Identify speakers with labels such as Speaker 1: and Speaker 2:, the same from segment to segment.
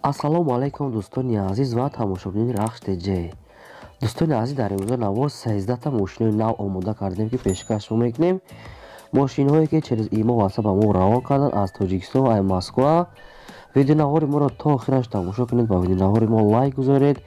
Speaker 1: ассалому алайкум дӯстони азиз ва тамошобини рахш теҷе. дӯстони азиз, дар имрӯза навоз 13 мошинои нав омода кардем ки пешкаш мекунем. мошинҳое ки через имо ватсап ба мо равон кардан аз тоҷикистон ва москва. видеонавори моро то охираш тамошо кунед, ба видеонавори мо лайк гузоред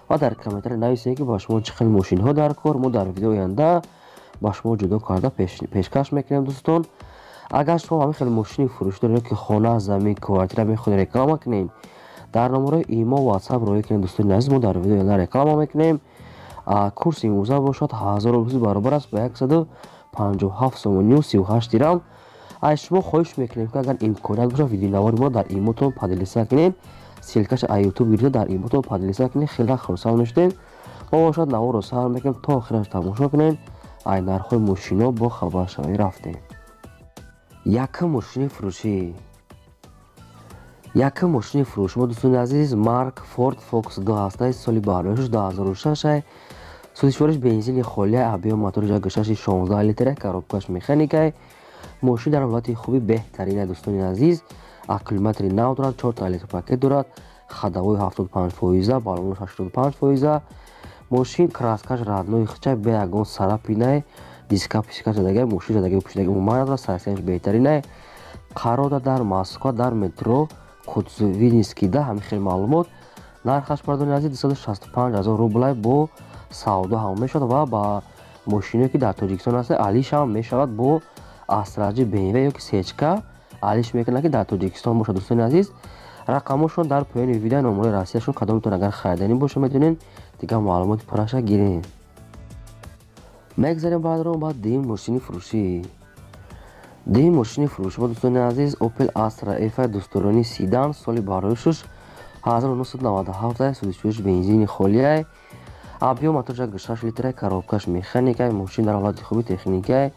Speaker 1: ва дар комментария нависед ки ба шумо чӣ хел мошинҳо дар кор. мо дар видеои оянда ба шумо ҷудо карда пешкаш мекунем. дӯстон, агар шумо ҳамин хел мошини фурӯшӣ доред ки хона, замин, квартира мехоҳед реклама кунед, дар номерои имо ватсап роя кунед. дӯстони азиз, мо дар видеои оянда реклама мекунем. курси имрӯза бошад 1000 рубл баробар аст ба 157 сомонию 38 дирам. аз шумо хоҳиш мекунем ки агар имконият бошад видеонавори мо дар имотон поделиса кунед, силкаш ютуб гирифта дар имотон поделиса кунед, хеле хурсанд мешудем. мо бошад наворо сар мекунем, то охираш тамошо кунед. ай нархҳои мошино бо хабар шавӣ рафтем. якум мошини фурӯшӣ. якум мошини фурӯшӣ мо дӯстони азиз марк Ford Focus 2 соли барлоиш 2006 судишвориш бензини холия объем мотори 1.6 литра коробкаш механикай. мошин дар ҳолати хуби беҳтарина дӯстони азиз. аккумулятори нав дорад, 4 электропакет дорад, ходовой 75%, баллонош 85%. мошин краскаш раднои хичай бе ягон сарапинай, диска писика задагай, мошин задагай пушидаги умуман надорад, сайсиянаш беҳтаринай. қарода дар Москва дар метро Кутузовинскида. ҳамин хел маълумот. нархаш бардони азиз 265 000 рублай бо савдо ҳам мешавад ва ба мошиное ки дар тоҷикистон аст алиш ҳам мешавад бо асраҷи BMW ёки сечка алиш мекунад ки дар тоҷикистон бошад. дӯстони азиз, рақамошон дар поёни видео, номарои расияшон кадомтон агар харидани боша метавонед дигар маълумоти пурраша гиред. мегзарем баъдрон ба дим мошини фурӯшӣ. дим мошини фурӯшӣ мо дӯстони азиз Opel Astra F дӯсторонӣ седан соли барлоишуш 1997 судишвориш бензини холияй, объем мотор 1.6 литра, коробкаш механикай. мошин дар ҳолати хуби техникай.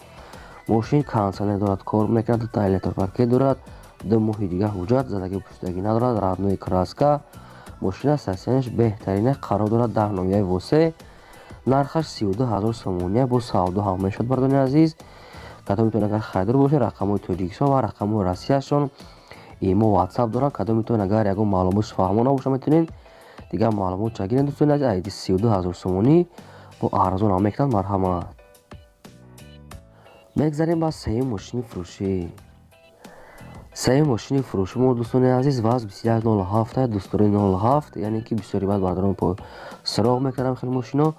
Speaker 1: мошин кондиционер дорад, кор мекунад, 2 электропакет дорад, 2 моҳи дигар ҳуҷҷат, задаги пушидагӣ надорад, раднои краска. мошина сайсиянаш беҳтарина, қарор дорад дар номияи восе. нархаш 32 000 сомония бо савдо ҳам мешавад. бардони азиз, кадомитон агар харидор бошед, рақамҳои тоҷикистон ва рақамҳои россияшон имо ватсап дорад. кадомитон агар ягон маълумотш фаҳмо набоша метавонед дигар маълумот чагиред. дӯстони азиз, айди 32 000 сомонӣ бо арзон ҳам мекунад. марҳамат. мегзарем ба сеюм мошини фурӯшӣ. сеюм мошини фурӯшӣ мо дӯстони азиз ваз 2107 дӯстори 07, яъне ки бисёри баъд бардорон по сироғ мекардам хел мошино.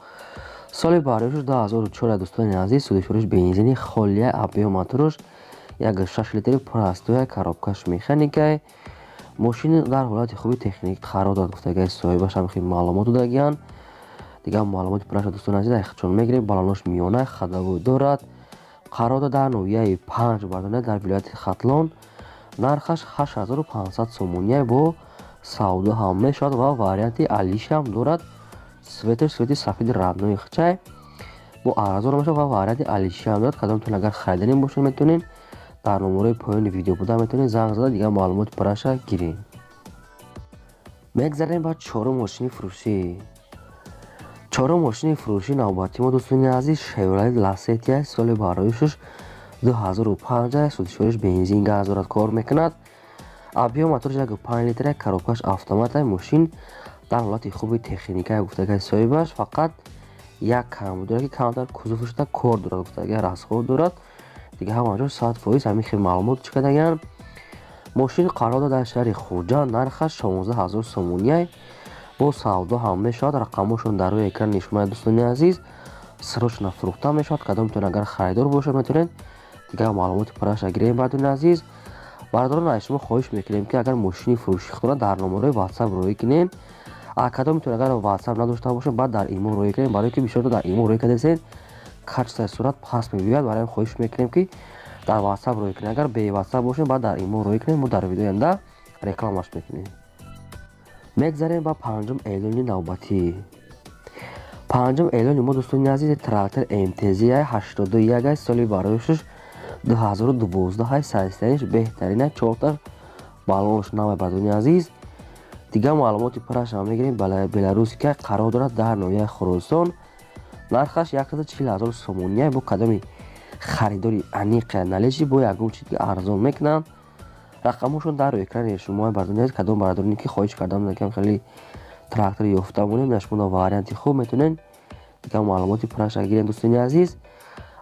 Speaker 1: соли барлоишуш 2004 дӯстони азиз судишвориш бензини холия, объем моторош 1.6 литри простоя, коробкаш механикай. мошин дар ҳолати хуби техник қарор дорад, гуфтагай соҳибаш ҳам хел маълумот додагиян. дигар маълумоти пурраша дӯстони азиз яхчон мегирем. баллонош миёна, ходовой дорад, қарор дорад дар ноҳияи 5 бардони дар вилояти хатлон. нархаш 8500 сомония бо савдо ҳам мешавад ва варианти алиш ҳам дорад. свети сафеди раднои хичай бо арзон мешавад ва варианти алиши ҳам дорад. кадомтон агар харидани бошед метавонед дар номарои поёни видео буда метавонед занг зада дигар маълумоти пурраша гиред. мегзарем ба чорум мошини фурӯшӣ. чорум мошини фурӯшӣ навбати мо дӯстони азиз Chevrolet Lacetti соли барлоишуш 2005 судишвориш бензин газ дорад, кор мекунад. объем мотори 1.5 литра, коробкаш автоматай. мошин дар ҳолати хуби техникай, гуфтагай соҳибаш фақат як кам дорад ки камтар кузуфашда кор дорад, гуфтагай расход дорад. дигар ҳамаҷо 100% ҳамин хел маълумот чикадагиян. мошин қарор дорад дар шаҳри Хуҷанд. нархаш 16 000 сомония бо савдо ҳам мешавад. рақамошон дар рӯи экран нишон дӯстони азиз. срочно фурӯхта мешавад. кадомтон агар харидор бошед метавонед дигар маълумоти пурраша гирем. бардони азиз, бардорон аз шумо хоҳиш мекунем ки агар мошини фурӯшӣ худро дар номарои ватсап роя кунем. кадомитон агар ватсап надошта бошед баъд дар имо роя кунем, барое ки бисёрто дар имо роя кардесед качествои сурат паст мебиёяд. барои ҳам хоҳиш мекунем ки дар ватсап роя кунем. агар бе ватсап бошем баъд дар имо роя кунем, мо дар видеои оянда рекламаш мекунем. мегзарем ба панҷум эълони навбатӣ. панҷум эълони мо дӯстони азиз трактор MTZ 81 соли барлоишуш 2012 сайсиянаш беҳтарина, 4 баллонош навай. бардони азиз, дигар маълумоти пурраша ҳам мегирем. беларусика қарор дорад дар ноҳияи Хуросон. нархаш 140 000 сомония бо кадоми харидори аниқи належи бо ягон чизи арзон мекунанд. рақамошон дар экрани шумо бардонед кадом бардорӣ ки хоҳиш кардам якам хеле трактор ёфта монем нашмуда варианти хуб метонен якам маълумоти пурраша гирем. дӯстони азиз,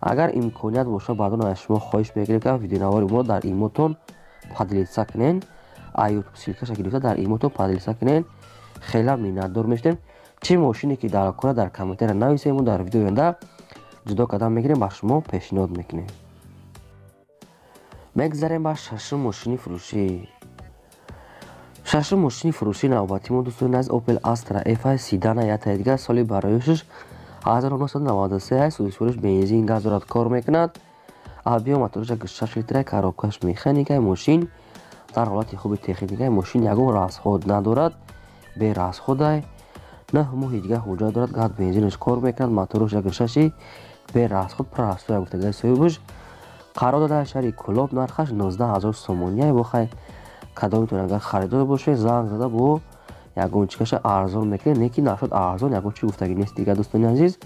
Speaker 1: агар имконият боша бардон шумо хоҳиш мекунем ки видеонавори мо дар имотон падлиса кунен, ютуб силкаша гирифта дар имотон падлиса кунен, хеле миннатдор мешудем. чӣ мошине ки дар кора дар комментария нависем, мо дар видеои оянда ҷудо кардам мегирем ба шумо пешниҳод мекунем. мегзарем ба шашум мошини фурӯшӣ. шашум мошини фурӯшии навбатии мо дӯстони азиз Opel Astra F8 седана ятаи дигар соли бароишаш 1993 судишвориш бензин газ дорад, кор мекунад. объем мотораша 6 литра, коробкаш механикаи мошин дар ҳолати хуби техникаи мошин ягон расход надорад, берасходай. 9 моҳи дигар ҳуҷҷат дорад, газ бензинаш кор мекунад, моторош 6 берасход прасоя гуфтагаи соҳибаш қарор дода шаҳри Кӯлоб, нархаш 19000 сомония. бохай кадом метавонед агар харидор бошед занг зада бо ягончикаша арзон мекунед, не ки нашуд арзон ягончи гуфтагӣ нест дигар. дӯстони азиз,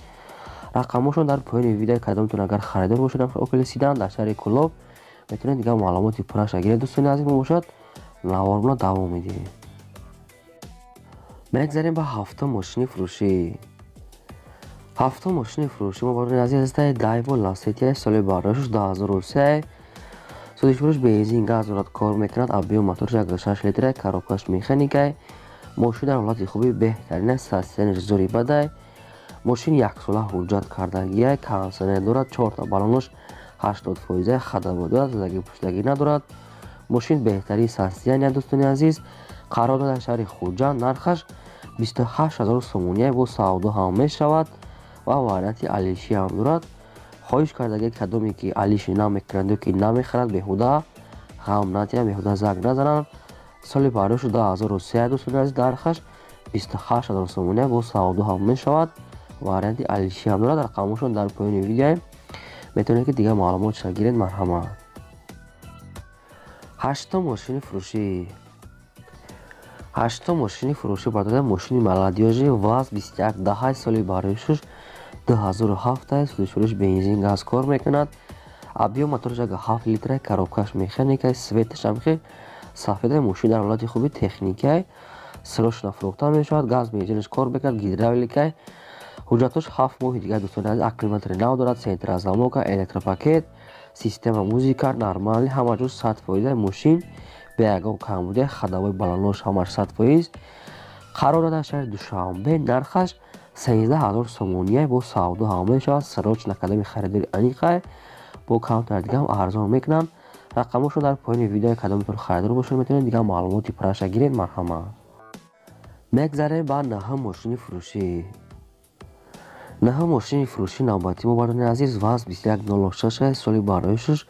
Speaker 1: рақамошон дар поёни видео кадом метавонед агар харидор бошед Opel Sedan дар шаҳри Кӯлоб метавонед дигар маълумоти пурраша гиред. дӯстони азиз, мо бошад навормона давом медиҳем. мегзарем ба ҳафтум мошини фурӯшӣ. ҳафтум мошини фурӯшӣ мо бардони азиз ҳастай Daewoo Lacetti соли бароишаш 2003 судишвориш бензин газ дорад, кор мекунад. объем моторош 6 литра, коробкаш механикаи мошин дар ҳолати хуби беҳтарина, состоянияш зори бадай. мошин яксола ҳуҷҷат кардагия, кондитсионер дорад, 4 баллонош 80% хадамот дорад, задагӣ пуштагӣ надорад. мошин беҳтарин состояния. дӯстони азиз, қарор дар шаҳри Хуҷанд, нархаш 28000 сомония бо савдо ҳам мешавад ва варианти алиши ҳам дорад. хоҳиш кардаги кадоме ки алиши намекунанд ё ки намехаранд беҳуда ғам натиҳанд, беҳуда занг назананд. соли бароишаш 2003 дӯстони азиз, нархаш 28000 сомония бо савдо ҳам мешавад, варианти алиши ҳам дорад. рақамошон дар поёни видео метавонед ки дигар маълумотша гиред. марҳамат. ҳаштум мошини фурӯшӣ. ҳаштум мошини фурӯшӣ бардода мошини молодёжи ВАЗ 2110 соли бароишаш 2007 судишвориш бензин газ кор мекунад. объем моторош 7 литра, коробкаш механикаи светаш ҳам ки сафедаи мошин дар ҳолати хуби техникаи срочно фурӯхта мешавад. газ бензинаш кор мекунад, гидравликаи ҳуҷҷатош 7 моҳи дигар. дӯстони азиз, акклиматори нав дорад, сентрозамока, электропакет, система музика нормали, ҳама ҷуз 100%. мошин бе ягон камбудия, хадавои баллонош ҳамаш 100%. қарор дода шаҳри Душанбе, нархаш 13000 сомония бо савдо ҳам мешавад. срочно кадоми харидори аниқай бо камтар дигам арзон мекунанд. рақамошон дар поёни видео кадом метавонед харидор бошед, метавонед дигар маълумоти пурраша гиред. марҳамат. мегзарем ба наҳум мошини фурӯшӣ. наҳум мошини фурӯшии навбатии мо бардони азиз ВАЗ 2106 соли бароишаш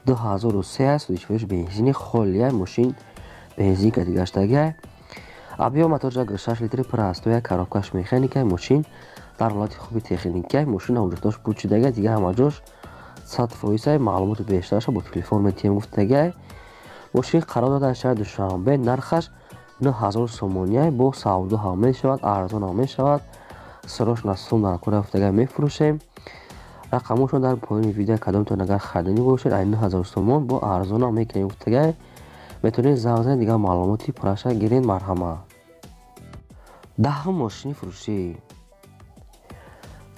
Speaker 1: 2003 судишвориш бензини холия, мошин бензинка дигаштагия. объем моторош 6 литри, простоя, коробкаш механикаи мошин дар ҳолати хуби техникаи мошин ҳуҷҷатош пӯчидагия, дигар ҳама ҷош 100%. маълумоти бештараша бо телефон метиҳем гуфтагия. мошин қарор дода дар шаҳри Душанбе, нархаш 9000 сомония бо савдо ҳам мешавад, арзон ҳам мешавад. срочно сум дар кора гуфтагия мефурӯшем. рақамошон дар поёни видео кадом метавонед агар харидани бошед 9000 сомон бо арзон ҳам мекунем гуфтагия. метавонед занг занед, дигар маълумоти пурраша гиред. марҳамат. даҳум мошини фурӯшӣ.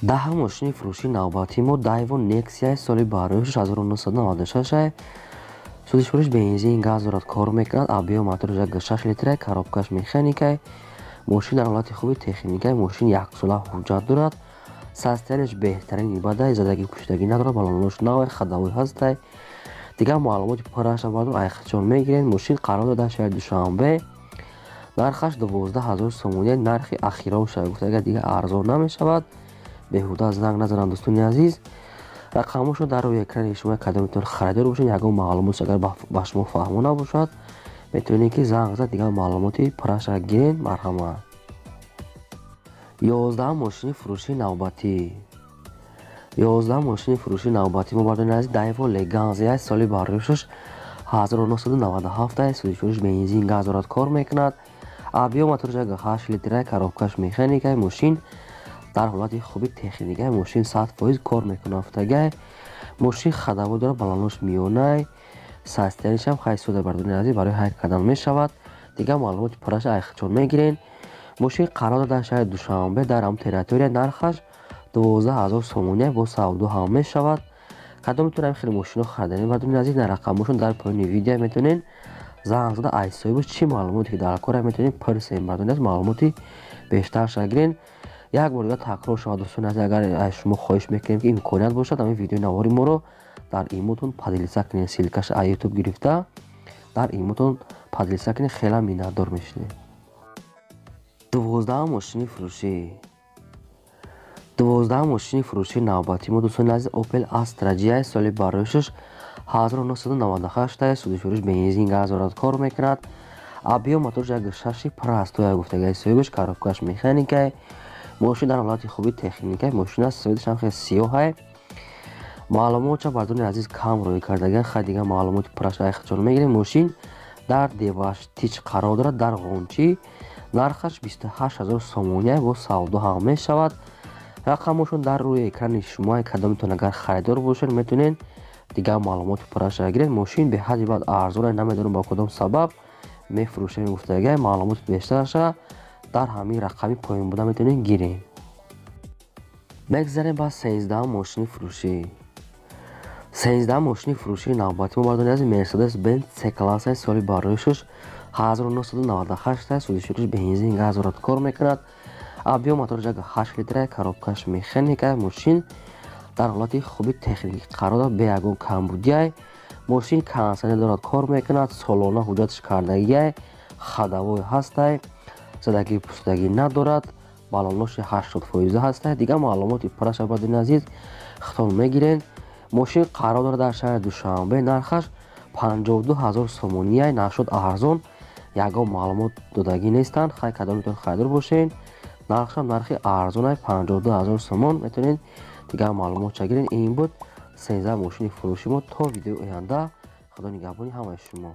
Speaker 1: даҳум мошини фурӯшии навбатии мо Daewoo Nexia соли бароишаш 1996 судишвориш бензин газ дорад, кор мекунад. объем моторош 6 литра, коробкаш механикаи мошин дар ҳолати хуби техникаи мошин яксола ҳуҷҷат дорад, состоянияш беҳтарини бадай, задагӣ пуштагӣ надорад, баллонош навай, хадавои ҳастай. дигар маълумоти пурраша бардон айхчон мегиред. мошин қарор дода шаҳри Душанбе, нархаш 12000 сомония. нархи ахироша гуфтагия дигар арзон намешавад, беҳуда занг назананд. дӯстони азиз, рақамошон дар рӯи экрани шумо кадом метавонед харидор бошед. ягон маълумот агар ба шумо фаҳмо набошад, метавонед ки занг зад, дигар маълумоти пурраша гиред. марҳамат. 11 мошини фурӯшии навбатӣ. 11 мошини фурӯшии навбатӣ мо бардони азиз Daewoo Leganzia соли бароишаш 1997 судишвориш бензин газ дорад, кор мекунад. объем моторош 8 литра, коробкаш механикаи мошин дар ҳолати хуби техникаи мошин 100% кор мекунад гуфтагия. мошин хадавот дорад, баллонош миёнай, састияниш ҳам хайс сода бардони азиз барои ҳайк кардан мешавад. Дигар маълумоти пурраша айхчон мегирен. мошин қарор дар шаҳри Душанбе дар ҳамон территория нархаш 12000 сомония бо савдо ҳам мешавад. кадом метавонем хеле мошино харидани бардони азиз на рақамошон дар поёни видео метавонен занг зада айсоиб чӣ маълумоте ки дар кор метавонем пурсем бардони азиз маълумоти бештар шагирен. як бор дигар такрор шавад дӯстони азиз, агар шумо хоҳиш мекунем ки имконият бошад ҳамин видеои навори моро дар имотон падилиса кинед, силкаш аз ютуб гирифта дар имотон падилиса кинед, хеле миннатдор мешавем. 12 мошини фурӯшӣ. 12 мошини фурӯшии навбатии мо дӯстони азиз Opel Astra GI соли бароишаш 1998 судишвориш бензин газ дорад, кор мекунад. объем моториш 1.6 простой гуфтаги соҳибаш, коробкаш механикай. мошин дар ҳолати хуби техникай мошин аст, соидаш ҳам хеле сиёҳай. маълумотша бардони азиз кам рӯй кардаган, хай дигар маълумоти пурраша айхчон мегирем. мошин дар деваштич қарор дорад, дар ғончӣ. нархаш 28000 сомония бо савдо ҳам мешавад. рақамошон дар рӯи экрани шумо, кадом метавонед агар харидор бошед метавонед дигар маълумоти пурраша гиред. мошин беҳади бад арзон, намедонам ба кадом сабаб мефурӯшем гуфтаги маълумоти бештараша дар ҳамин рақами поён буда метавонед гирем. мегзарем ба 13 мошини фурӯшӣ. 13 мошини фурӯшии навбати мо бардони азиз Mercedes-Benz C-класс соли бароишаш 1998 судишвориш бензин газ дорад, кор мекунад. объем моториш 8 литра, коробкаш механика. мошин дар ҳолати хуби техникӣ қарор дорад, бе ягон камбудия. мошин кондитсионер дорад, кор мекунад. солона ҳуҷҷатиш кардагия, ходовой ҳастай, задагӣ пустагӣ надорад, баллоноши 80% ҳастай. дигар маълумоти пурраша бардони азиз хитон мегирен. мошин қарор дорад дар шаҳри Душанбе, нархаш 52000 сомония, нашуд арзон. ягон маълумот додагӣ нестанд, хай кадом метавонед харидор бошед. нархшам нархи арзонай 52000 сомон метавонед дигар маълумотша гирен. ин буд 13 мошини фурӯши мо. то видеои оянда, худо нигаҳбони ҳамаи шумо.